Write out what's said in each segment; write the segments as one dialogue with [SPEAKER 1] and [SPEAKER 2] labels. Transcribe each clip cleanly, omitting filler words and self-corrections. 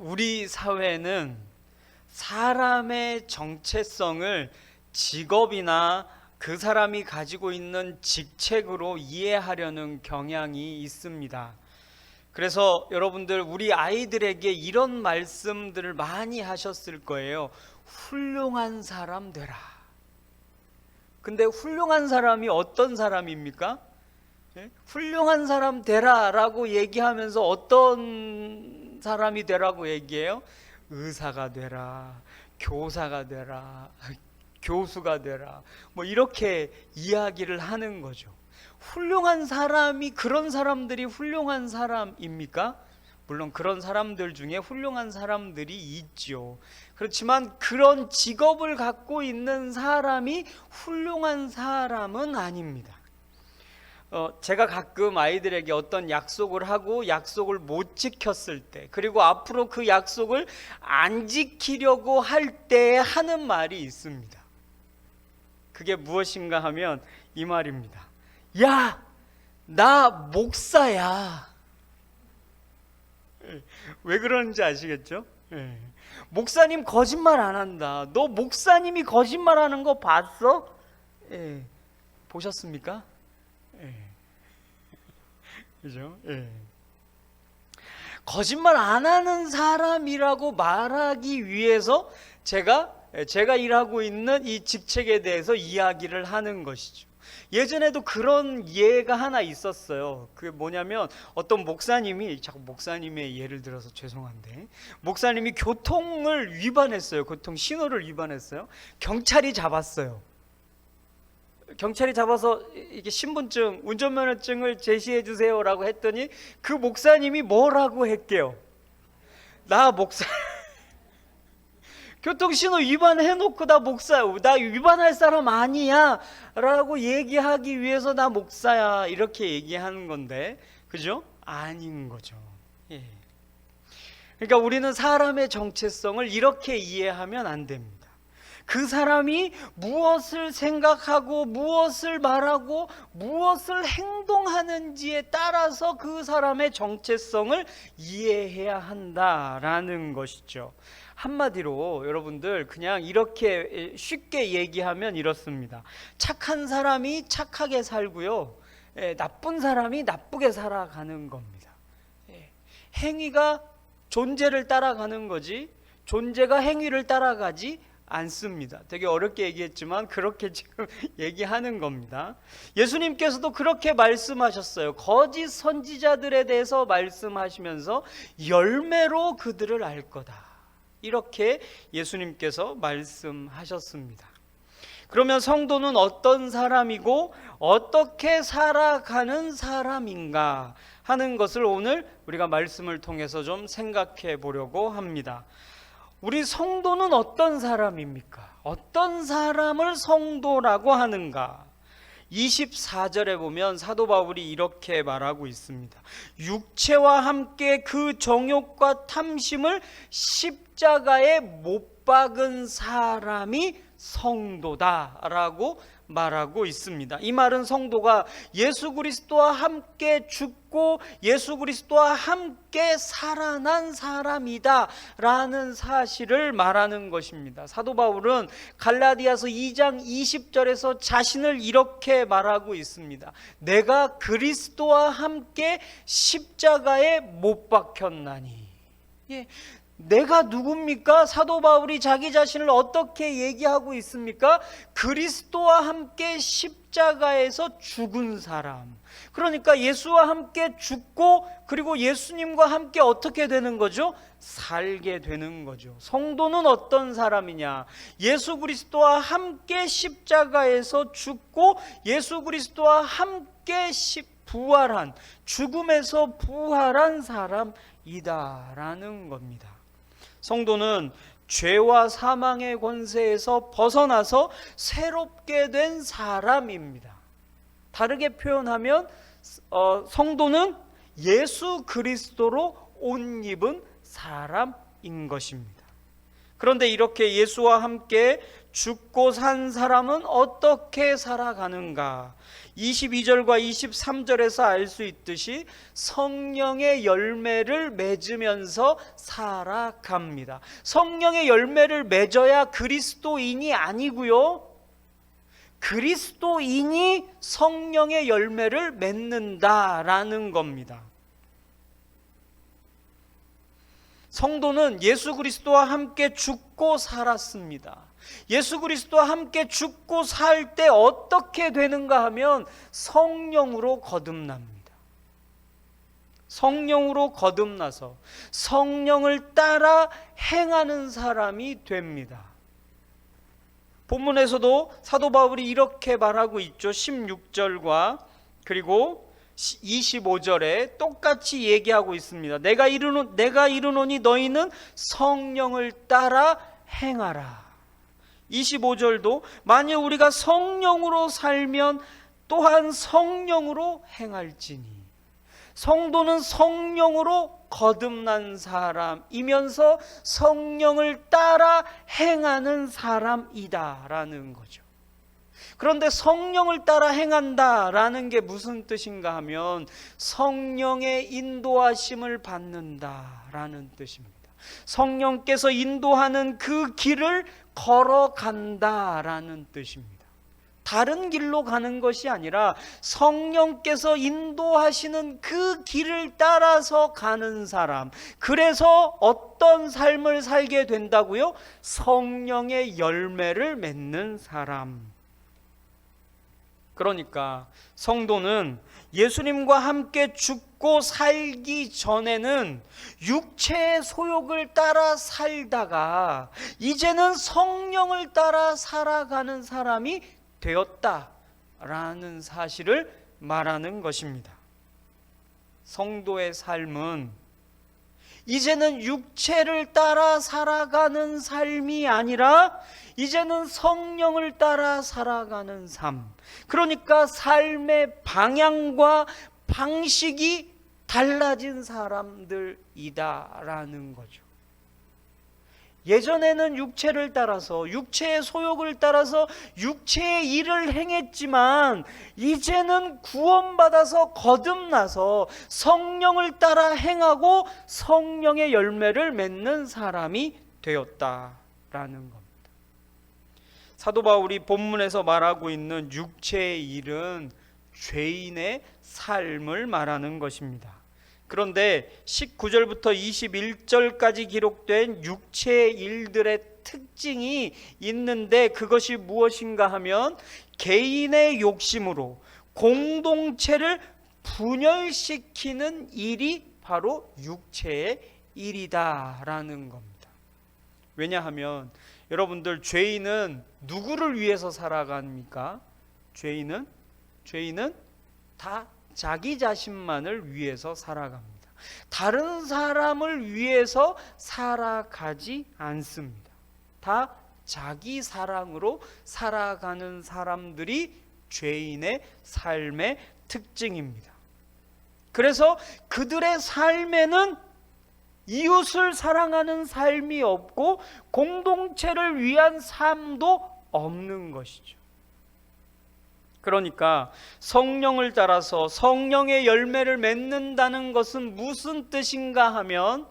[SPEAKER 1] 우리 사회는 사람의 정체성을 직업이나 그 사람이 가지고 있는 직책으로 이해하려는 경향이 있습니다. 그래서 여러분들 우리 아이들에게 이런 말씀들을 많이 하셨을 거예요. 훌륭한 사람 되라. 근데 훌륭한 사람이 어떤 사람입니까? 훌륭한 사람 되라라고 얘기하면서 어떤 사람이 되라고 얘기해요? 의사가 되라, 교사가 되라, 교수가 되라, 뭐 이렇게 이야기를 하는 거죠. 훌륭한 사람이, 그런 사람들이 훌륭한 사람입니까? 물론 그런 사람들 중에 훌륭한 사람들이 있죠. 그렇지만 그런 직업을 갖고 있는 사람이 훌륭한 사람은 아닙니다. 제가 가끔 아이들에게 어떤 약속을 하고 약속을 못 지켰을 때, 그리고 앞으로 그 약속을 안 지키려고 할 때 하는 말이 있습니다. 그게 무엇인가 하면 이 말입니다. 야, 나 목사야. 왜 그러는지 아시겠죠? 목사님 거짓말 안 한다. 너 목사님이 거짓말하는 거 봤어? 보셨습니까? 그죠? 거짓말 안 하는 사람이라고 말하기 위해서 제가 일하고 있는 이 직책에 대해서 이야기를 하는 것이죠. 예전에도 그런 예가 하나 있었어요. 그게 뭐냐면 어떤 목사님이, 자꾸 목사님의 예를 들어서 죄송한데, 목사님이 교통을 위반했어요. 교통 신호를 위반했어요. 경찰이 잡았어요. 경찰이 잡아서 이게 신분증, 운전면허증을 제시해 주세요라고 했더니 그 목사님이 뭐라고 했게요? 나 목사 교통신호 위반해놓고 나 위반할 사람 아니야 라고 얘기하기 위해서 나 목사야 이렇게 얘기하는 건데, 그죠? 아닌 거죠. 그러니까 우리는 사람의 정체성을 이렇게 이해하면 안 됩니다. 그 사람이 무엇을 생각하고 무엇을 말하고 무엇을 행동하는지에 따라서 그 사람의 정체성을 이해해야 한다라는 것이죠. 한마디로 여러분들 그냥 이렇게 쉽게 얘기하면 이렇습니다. 착한 사람이 착하게 살고요, 나쁜 사람이 나쁘게 살아가는 겁니다. 행위가 존재를 따라가는 거지 존재가 행위를 따라가지 않습니다. 되게 어렵게 얘기했지만 그렇게 지금 얘기하는 겁니다. 예수님께서도 그렇게 말씀하셨어요. 거짓 선지자들에 대해서 말씀하시면서 열매로 그들을 알 거다, 이렇게 예수님께서 말씀하셨습니다. 그러면 성도는 어떤 사람이고 어떻게 살아가는 사람인가 하는 것을 오늘 우리가 말씀을 통해서 좀 생각해 보려고 합니다. 우리 성도는 어떤 사람입니까? 어떤 사람을 성도라고 하는가? 24절에 보면 사도 바울이 이렇게 말하고 있습니다. 육체와 함께 그 정욕과 탐심을 십자가에 못 박은 사람이 성도다라고 말하고 있습니다. 이 말은 성도가 예수 그리스도와 함께 죽고 예수 그리스도와 함께 살아난 사람이다 라는 사실을 말하는 것입니다. 사도 바울은 갈라디아서 2장 20절에서 자신을 이렇게 말하고 있습니다. 내가 그리스도와 함께 십자가에 못 박혔나니. 내가 누굽니까? 사도 바울이 자기 자신을 어떻게 얘기하고 있습니까? 그리스도와 함께 십자가에서 죽은 사람. 그러니까 예수와 함께 죽고 그리고 예수님과 함께 어떻게 되는 거죠? 살게 되는 거죠. 성도는 어떤 사람이냐? 예수 그리스도와 함께 십자가에서 죽고 예수 그리스도와 함께 부활한, 죽음에서 부활한 사람이다라는 겁니다. 성도는 죄와 사망의 권세에서 벗어나서 새롭게 된 사람입니다. 다르게 표현하면 성도는 예수 그리스도로 옷 입은 사람인 것입니다. 그런데 이렇게 예수와 함께 죽고 산 사람은 어떻게 살아가는가? 22절과 23절에서 알 수 있듯이 성령의 열매를 맺으면서 살아갑니다. 성령의 열매를 맺어야 그리스도인이 아니고요, 그리스도인이 성령의 열매를 맺는다라는 겁니다. 성도는 예수 그리스도와 함께 죽고 살았습니다. 예수 그리스도와 함께 죽고 살 때 어떻게 되는가 하면 성령으로 거듭납니다. 성령으로 거듭나서 성령을 따라 행하는 사람이 됩니다. 본문에서도 사도 바울이 이렇게 말하고 있죠. 16절과 그리고 25절에 똑같이 얘기하고 있습니다. 내가 이르노니 너희는 성령을 따라 행하라. 25절도 만일 우리가 성령으로 살면 또한 성령으로 행할지니. 성도는 성령으로 거듭난 사람이면서 성령을 따라 행하는 사람이다라는 거죠. 그런데 성령을 따라 행한다라는 게 무슨 뜻인가 하면 성령의 인도하심을 받는다라는 뜻입니다. 성령께서 인도하는 그 길을 걸어간다라는 뜻입니다. 다른 길로 가는 것이 아니라 성령께서 인도하시는 그 길을 따라서 가는 사람. 그래서 어떤 삶을 살게 된다고요? 성령의 열매를 맺는 사람. 그러니까 성도는 예수님과 함께 죽고 살기 전에는 육체의 소욕을 따라 살다가 이제는 성령을 따라 살아가는 사람이 되었다라는 사실을 말하는 것입니다. 성도의 삶은 이제는 육체를 따라 살아가는 삶이 아니라 이제는 성령을 따라 살아가는 삶. 그러니까 삶의 방향과 방식이 달라진 사람들이다라는 거죠. 예전에는 육체를 따라서 육체의 소욕을 따라서 육체의 일을 행했지만 이제는 구원받아서 거듭나서 성령을 따라 행하고 성령의 열매를 맺는 사람이 되었다라는 겁니다. 사도 바울이 본문에서 말하고 있는 육체의 일은 죄인의 삶을 말하는 것입니다. 그런데 19절부터 21절까지 기록된 육체의 일들의 특징이 있는데 그것이 무엇인가 하면 개인의 욕심으로 공동체를 분열시키는 일이 바로 육체의 일이다라는 겁니다. 왜냐하면 여러분들, 죄인은 누구를 위해서 살아갑니까? 죄인은 다 자기 자신만을 위해서 살아갑니다. 다른 사람을 위해서 살아가지 않습니다. 다 자기 사랑으로 살아가는 사람들이 죄인의 삶의 특징입니다. 그래서 그들의 삶에는 이웃을 사랑하는 삶이 없고 공동체를 위한 삶도 없는 것이죠. 그러니까 성령을 따라서 성령의 열매를 맺는다는 것은 무슨 뜻인가 하면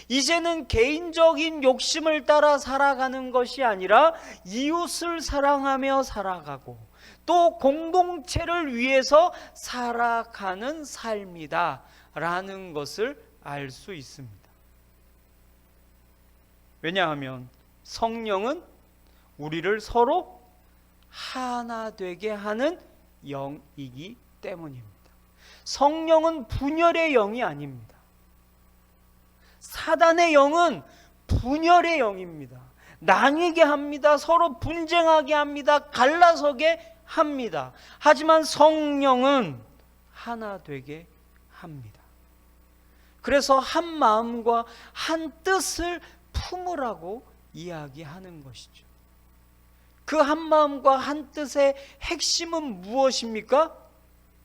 [SPEAKER 1] 이제는 개인적인 욕심을 따라 살아가는 것이 아니라 이웃을 사랑하며 살아가고 또 공동체를 위해서 살아가는 삶이다 라는 것을 알 수 있습니다. 왜냐하면 성령은 우리를 서로 하나 되게 하는 영이기 때문입니다. 성령은 분열의 영이 아닙니다. 사단의 영은 분열의 영입니다. 나뉘게 합니다. 서로 분쟁하게 합니다. 갈라서게 합니다. 하지만 성령은 하나 되게 합니다. 그래서 한 마음과 한 뜻을 품으라고 이야기하는 것이죠. 그 한 마음과 한 뜻의 핵심은 무엇입니까?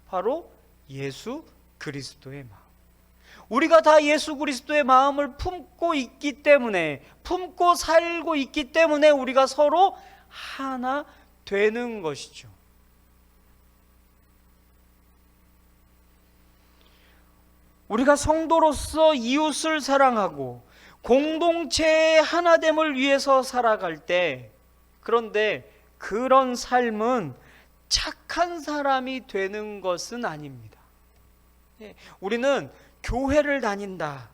[SPEAKER 1] 바로 예수 그리스도의 마음. 우리가 다 예수 그리스도의 마음을 품고 있기 때문에, 품고 살고 있기 때문에 우리가 서로 하나 되는 것이죠. 우리가 성도로서 이웃을 사랑하고 공동체의 하나됨을 위해서 살아갈 때, 그런데 그런 삶은 착한 사람이 되는 것은 아닙니다. 우리는 교회를 다닌다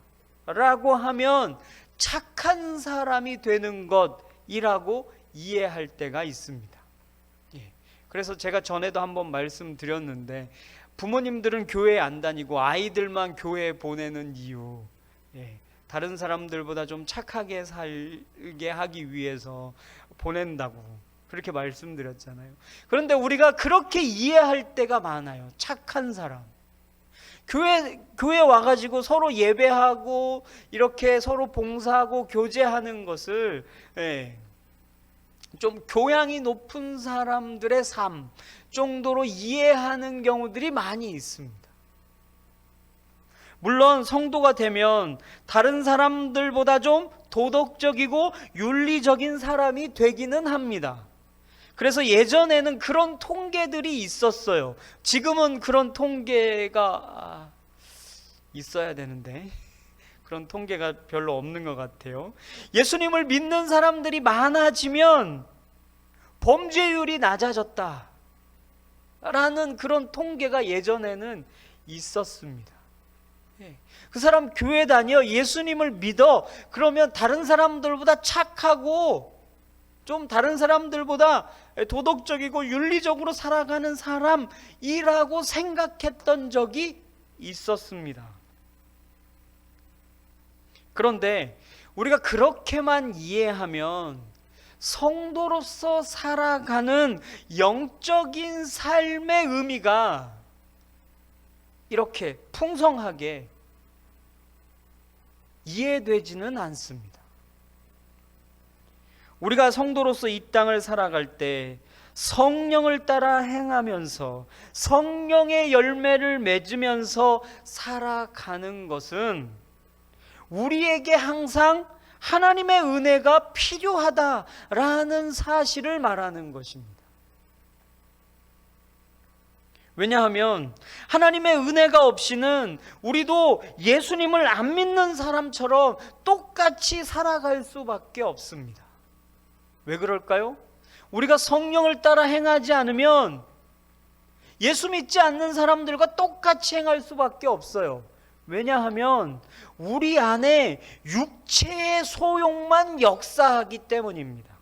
[SPEAKER 1] 라고 하면 착한 사람이 되는 것이라고 이해할 때가 있습니다. 그래서 제가 전에도 한번 말씀드렸는데, 부모님들은 교회에 안 다니고 아이들만 교회에 보내는 이유, 다른 사람들보다 좀 착하게 살게 하기 위해서 보낸다고 그렇게 말씀드렸잖아요. 그런데 우리가 그렇게 이해할 때가 많아요. 착한 사람, 교회 와가지고 서로 예배하고 이렇게 서로 봉사하고 교제하는 것을 좀 교양이 높은 사람들의 삶 정도로 이해하는 경우들이 많이 있습니다. 물론 성도가 되면 다른 사람들보다 좀 도덕적이고 윤리적인 사람이 되기는 합니다. 그래서 예전에는 그런 통계들이 있었어요. 지금은 그런 통계가 있어야 되는데 그런 통계가 별로 없는 것 같아요. 예수님을 믿는 사람들이 많아지면 범죄율이 낮아졌다 라는 그런 통계가 예전에는 있었습니다. 그 사람 교회 다녀, 예수님을 믿어, 그러면 다른 사람들보다 착하고 좀 다른 사람들보다 도덕적이고 윤리적으로 살아가는 사람이라고 생각했던 적이 있었습니다. 그런데 우리가 그렇게만 이해하면 성도로서 살아가는 영적인 삶의 의미가 이렇게 풍성하게 이해되지는 않습니다. 우리가 성도로서 이 땅을 살아갈 때 성령을 따라 행하면서 성령의 열매를 맺으면서 살아가는 것은 우리에게 항상 하나님의 은혜가 필요하다라는 사실을 말하는 것입니다. 왜냐하면 하나님의 은혜가 없이는 우리도 예수님을 안 믿는 사람처럼 똑같이 살아갈 수밖에 없습니다. 왜 그럴까요? 우리가 성령을 따라 행하지 않으면 예수 믿지 않는 사람들과 똑같이 행할 수밖에 없어요. 왜냐하면 우리 안에 육체의 소욕만 역사하기 때문입니다.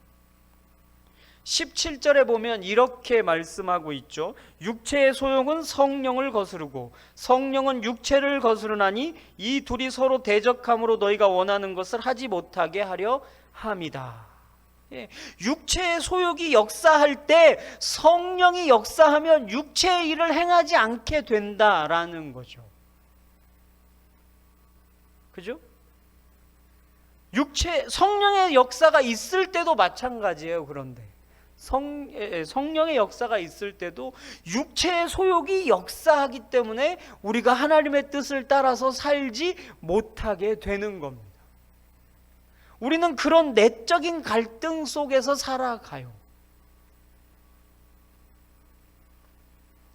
[SPEAKER 1] 17절에 보면 이렇게 말씀하고 있죠. 육체의 소욕은 성령을 거스르고 성령은 육체를 거스르나니 이 둘이 서로 대적함으로 너희가 원하는 것을 하지 못하게 하려 함이다. 육체의 소욕이 역사할 때 성령이 역사하면 육체의 일을 행하지 않게 된다라는 거죠. 그죠? 성령의 역사가 있을 때도 마찬가지예요. 그런데 성령의 역사가 있을 때도 육체의 소욕이 역사하기 때문에 우리가 하나님의 뜻을 따라서 살지 못하게 되는 겁니다. 우리는 그런 내적인 갈등 속에서 살아가요.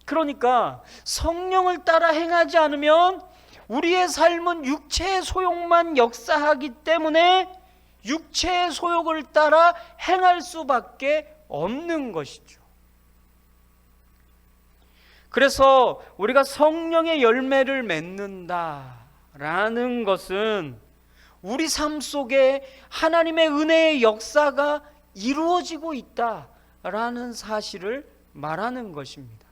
[SPEAKER 1] 그러니까 성령을 따라 행하지 않으면 우리의 삶은 육체의 소욕만 역사하기 때문에 육체의 소욕을 따라 행할 수밖에 없는 것이죠. 그래서 우리가 성령의 열매를 맺는다라는 것은 우리 삶 속에 하나님의 은혜의 역사가 이루어지고 있다라는 사실을 말하는 것입니다.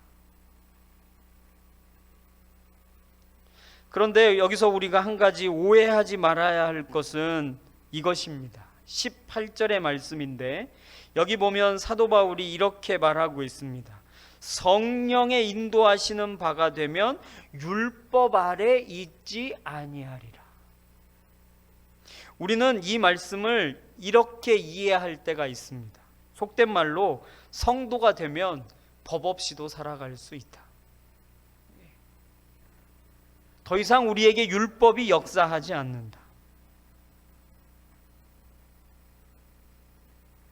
[SPEAKER 1] 그런데 여기서 우리가 한 가지 오해하지 말아야 할 것은 이것입니다. 18절의 말씀인데 여기 보면 사도 바울이 이렇게 말하고 있습니다. 성령의 인도하시는 바가 되면 율법 아래 있지 아니하리라. 우리는 이 말씀을 이렇게 이해할 때가 있습니다. 속된 말로 성도가 되면 법 없이도 살아갈 수 있다. 더 이상 우리에게 율법이 역사하지 않는다.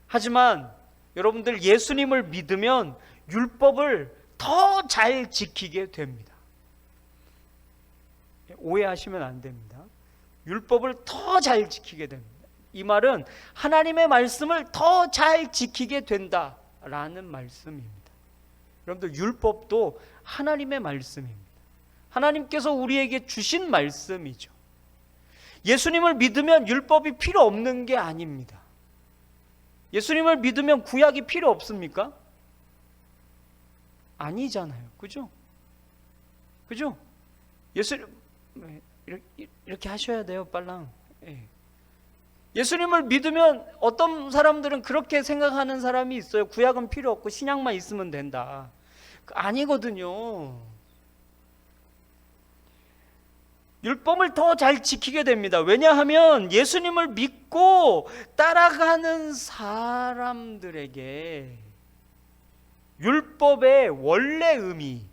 [SPEAKER 1] 하지만 여러분들 예수님을 믿으면 율법을 더 잘 지키게 됩니다. 오해하시면 안 됩니다. 율법을 더 잘 지키게 됩니다. 이 말은 하나님의 말씀을 더 잘 지키게 된다라는 말씀입니다. 여러분들 율법도 하나님의 말씀입니다. 하나님께서 우리에게 주신 말씀이죠. 예수님을 믿으면 율법이 필요 없는 게 아닙니다. 예수님을 믿으면 구약이 필요 없습니까? 아니잖아요. 그죠? 그죠? 이렇게 하셔야 돼요, 빨랑. 예수님을 믿으면 어떤 사람들은 그렇게 생각하는 사람이 있어요. 구약은 필요 없고 신약만 있으면 된다. 아니거든요. 율법을 더 잘 지키게 됩니다. 왜냐하면 예수님을 믿고 따라가는 사람들에게 율법의 원래 의미,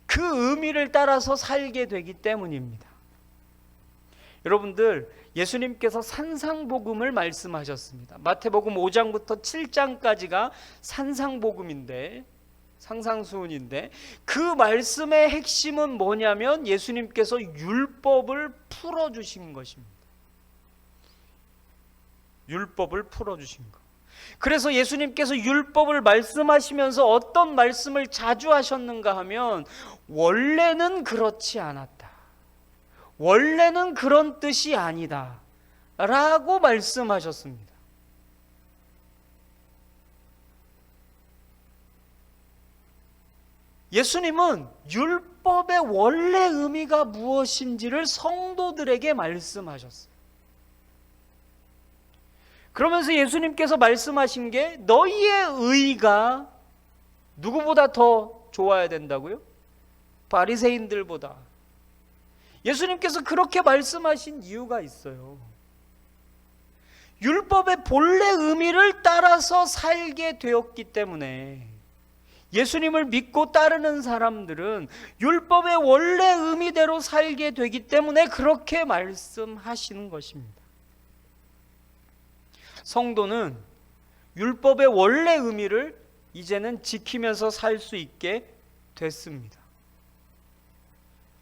[SPEAKER 1] 그 의미를 따라서 살게 되기 때문입니다. 여러분들, 예수님께서 산상복음을 말씀하셨습니다. 마태복음 5장부터 7장까지가 산상복음인데, 상상수훈인데, 그 말씀의 핵심은 뭐냐면 예수님께서 율법을 풀어주신 것입니다. 율법을 풀어주신 것. 그래서 예수님께서 율법을 말씀하시면서 어떤 말씀을 자주 하셨는가 하면, 원래는 그렇지 않았다, 원래는 그런 뜻이 아니다 라고 말씀하셨습니다. 예수님은 율법의 원래 의미가 무엇인지를 성도들에게 말씀하셨어요. 그러면서 예수님께서 말씀하신 게, 너희의 의가 누구보다 더 좋아야 된다고요? 바리새인들보다. 예수님께서 그렇게 말씀하신 이유가 있어요. 율법의 본래 의미를 따라서 살게 되었기 때문에 예수님을 믿고 따르는 사람들은 율법의 원래 의미대로 살게 되기 때문에 그렇게 말씀하시는 것입니다. 성도는 율법의 원래 의미를 이제는 지키면서 살 수 있게 됐습니다.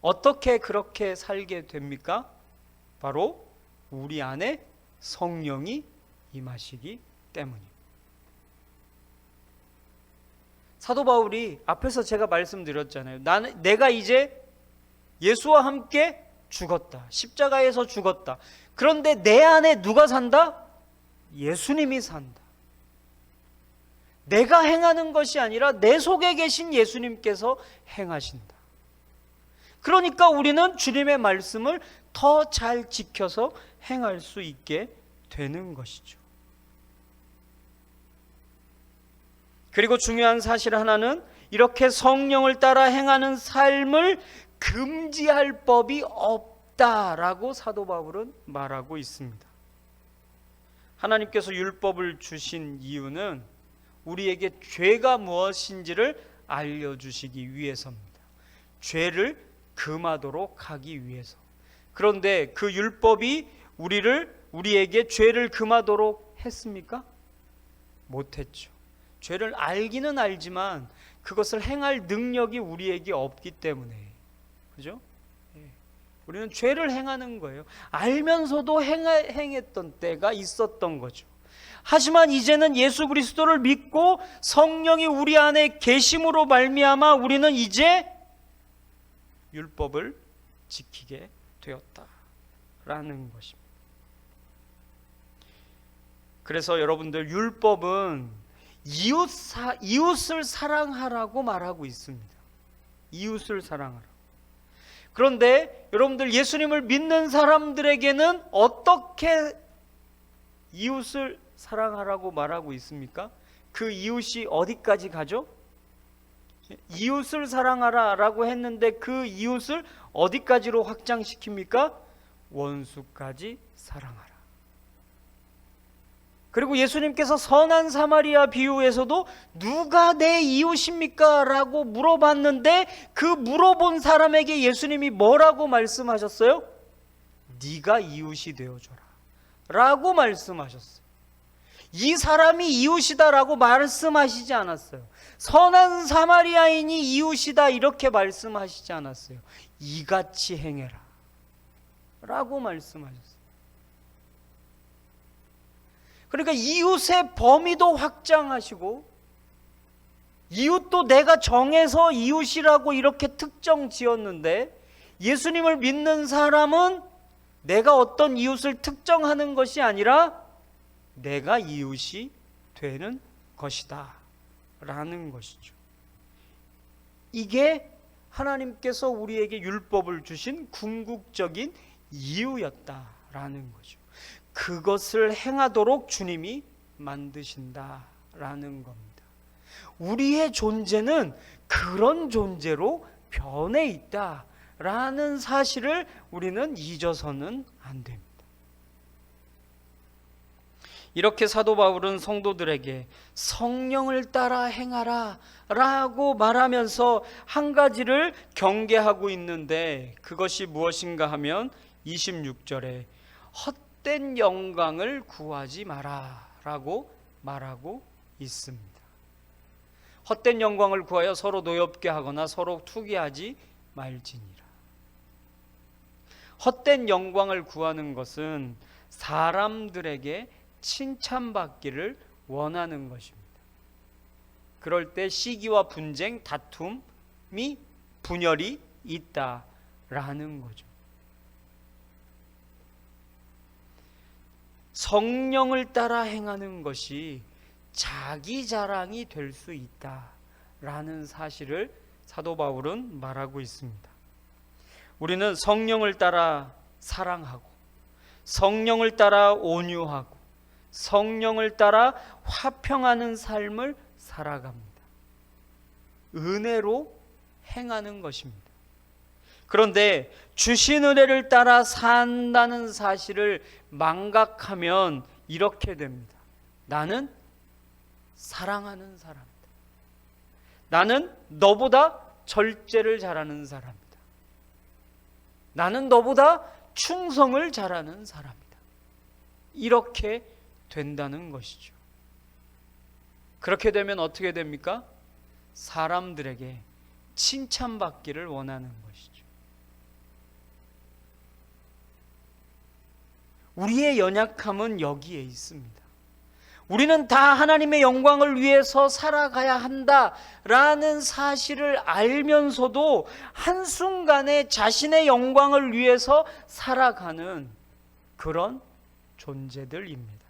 [SPEAKER 1] 어떻게 그렇게 살게 됩니까? 바로 우리 안에 성령이 임하시기 때문입니다. 사도 바울이 앞에서 제가 말씀드렸잖아요. 내가 이제 예수와 함께 죽었다. 십자가에서 죽었다. 그런데 내 안에 누가 산다? 예수님이 산다. 내가 행하는 것이 아니라 내 속에 계신 예수님께서 행하신다. 그러니까 우리는 주님의 말씀을 더 잘 지켜서 행할 수 있게 되는 것이죠. 그리고 중요한 사실 하나는, 이렇게 성령을 따라 행하는 삶을 금지할 법이 없다라고 사도 바울은 말하고 있습니다. 하나님께서 율법을 주신 이유는 우리에게 죄가 무엇인지를 알려주시기 위해서입니다. 죄를 금하도록 하기 위해서. 그런데 그 율법이 우리에게 죄를 금하도록 했습니까? 못했죠. 죄를 알기는 알지만 그것을 행할 능력이 우리에게 없기 때문에, 그죠? 우리는 죄를 행하는 거예요. 알면서도 행했던 때가 있었던 거죠. 하지만 이제는 예수 그리스도를 믿고 성령이 우리 안에 계심으로 말미암아 우리는 이제 율법을 지키게 되었다라는 것입니다. 그래서 여러분들, 율법은 이웃을 사랑하라고 말하고 있습니다. 이웃을 사랑하라. 그런데 여러분들, 예수님을 믿는 사람들에게는 어떻게 이웃을 사랑하라고 말하고 있습니까? 그 이웃이 어디까지 가죠? 이웃을 사랑하라 라고 했는데 그 이웃을 어디까지로 확장시킵니까? 원수까지 사랑하라. 그리고 예수님께서 선한 사마리아 비유에서도 누가 내 이웃입니까? 라고 물어봤는데 그 물어본 사람에게 예수님이 뭐라고 말씀하셨어요? 네가 이웃이 되어줘라 라고 말씀하셨어요. 이 사람이 이웃이다라고 말씀하시지 않았어요. 선한 사마리아인이 이웃이다 이렇게 말씀하시지 않았어요. 이같이 행해라 라고 말씀하셨어요. 그러니까 이웃의 범위도 확장하시고 이웃도 내가 정해서 이웃이라고 이렇게 특정 지었는데 예수님을 믿는 사람은 내가 어떤 이웃을 특정하는 것이 아니라 내가 이웃이 되는 것이다 라는 것이죠. 이게 하나님께서 우리에게 율법을 주신 궁극적인 이유였다라는 거죠. 그것을 행하도록 주님이 만드신다라는 겁니다. 우리의 존재는 그런 존재로 변해 있다라는 사실을 우리는 잊어서는 안 됩니다. 이렇게 사도 바울은 성도들에게 성령을 따라 행하라 라고 말하면서 한 가지를 경계하고 있는데 그것이 무엇인가 하면 26절에 헛된 영광을 구하지 마라 라고 말하고 있습니다. 헛된 영광을 구하여 서로 노엽게 하거나 서로 투기하지 말지니라. 헛된 영광을 구하는 것은 사람들에게 칭찬받기를 원하는 것입니다. 그럴 때 시기와 분쟁, 다툼이 분열이 있다라는 거죠. 성령을 따라 행하는 것이 자기 자랑이 될 수 있다라는 사실을 사도 바울은 말하고 있습니다. 우리는 성령을 따라 사랑하고 성령을 따라 온유하고 성령을 따라 화평하는 삶을 살아갑니다. 은혜로 행하는 것입니다. 그런데 주신 은혜를 따라 산다는 사실을 망각하면 이렇게 됩니다. 나는 사랑하는 사람이다. 나는 너보다 절제를 잘하는 사람이다. 나는 너보다 충성을 잘하는 사람이다. 이렇게 된다는 것이죠. 그렇게 되면 어떻게 됩니까? 사람들에게 칭찬받기를 원하는 것이죠. 우리의 연약함은 여기에 있습니다. 우리는 다 하나님의 영광을 위해서 살아가야 한다라는 사실을 알면서도 한순간에 자신의 영광을 위해서 살아가는 그런 존재들입니다.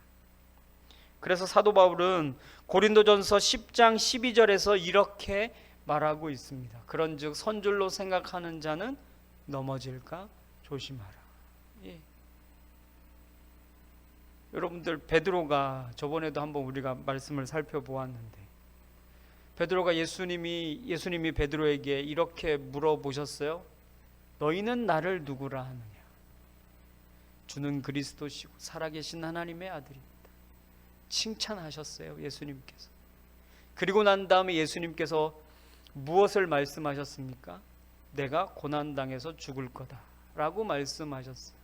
[SPEAKER 1] 그래서 사도 바울은 고린도전서 10장 12절에서 이렇게 말하고 있습니다. 그런즉 선줄로 생각하는 자는 넘어질까 조심하라. 예. 여러분들 베드로가 저번에도 한번 우리가 말씀을 살펴보았는데 베드로가 예수님이 베드로에게 이렇게 물어보셨어요. 너희는 나를 누구라 하느냐? 주는 그리스도시고 살아계신 하나님의 아들입니다. 칭찬하셨어요, 예수님께서. 그리고 난 다음에 예수님께서 무엇을 말씀하셨습니까? 내가 고난당해서 죽을 거다 라고 말씀하셨어요.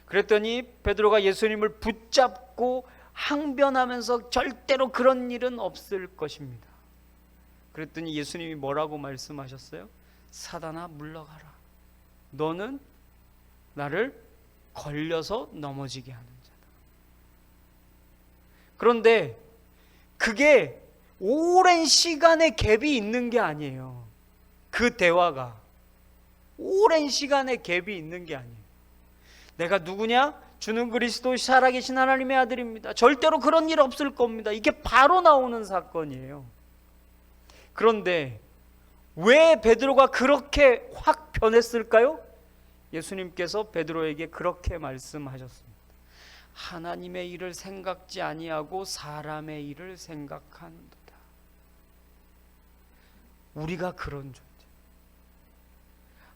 [SPEAKER 1] 그랬더니 베드로가 예수님을 붙잡고 항변하면서 절대로 그런 일은 없을 것입니다. 그랬더니 예수님이 뭐라고 말씀하셨어요? 사단아 물러가라. 너는 나를 걸려서 넘어지게 하는 자다. 그런데 그게 오랜 시간의 갭이 있는 게 아니에요. 그 대화가 오랜 시간의 갭이 있는 게 아니에요. 내가 누구냐? 주는 그리스도 살아계신 하나님의 아들입니다. 절대로 그런 일 없을 겁니다. 이게 바로 나오는 사건이에요. 그런데 왜 베드로가 그렇게 확 변했을까요? 예수님께서 베드로에게 그렇게 말씀하셨습니다. 하나님의 일을 생각지 아니하고 사람의 일을 생각하는도다. 우리가 그런 존재.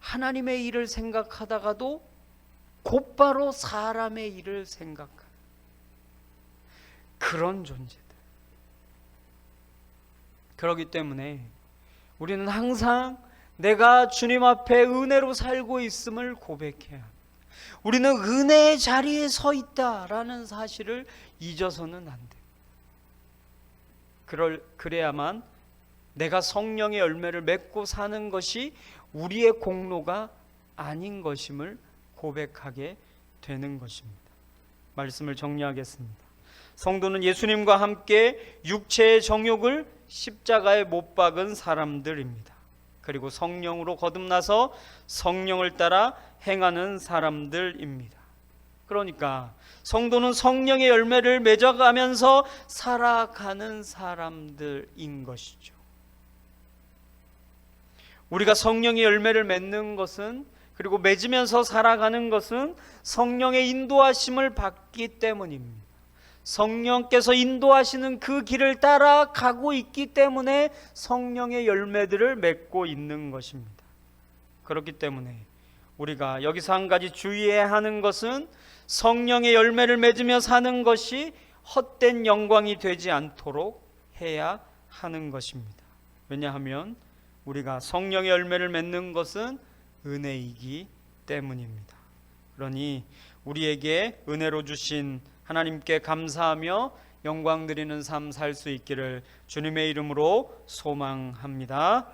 [SPEAKER 1] 하나님의 일을 생각하다가도 곧바로 사람의 일을 생각하는, 그런 존재들. 그렇기 때문에 우리는 항상 내가 주님 앞에 은혜로 살고 있음을 고백해야 합니다. 우리는 은혜의 자리에 서 있다라는 사실을 잊어서는 안 돼요. 그래야만 내가 성령의 열매를 맺고 사는 것이 우리의 공로가 아닌 것임을 고백하게 되는 것입니다. 말씀을 정리하겠습니다. 성도는 예수님과 함께 육체의 정욕을 십자가에 못 박은 사람들입니다. 그리고 성령으로 거듭나서 성령을 따라 행하는 사람들입니다. 그러니까 성도는 성령의 열매를 맺어가면서 살아가는 사람들인 것이죠. 우리가 성령의 열매를 맺는 것은, 그리고 맺으면서 살아가는 것은 성령의 인도하심을 받기 때문입니다. 성령께서 인도하시는 그 길을 따라가고 있기 때문에 성령의 열매들을 맺고 있는 것입니다. 그렇기 때문에 우리가 여기서 한 가지 주의해야 하는 것은 성령의 열매를 맺으며 사는 것이 헛된 영광이 되지 않도록 해야 하는 것입니다. 왜냐하면 우리가 성령의 열매를 맺는 것은 은혜이기 때문입니다. 그러니 우리에게 은혜로 주신 하나님께 감사하며 영광 드리는 삶 살 수 있기를 주님의 이름으로 소망합니다.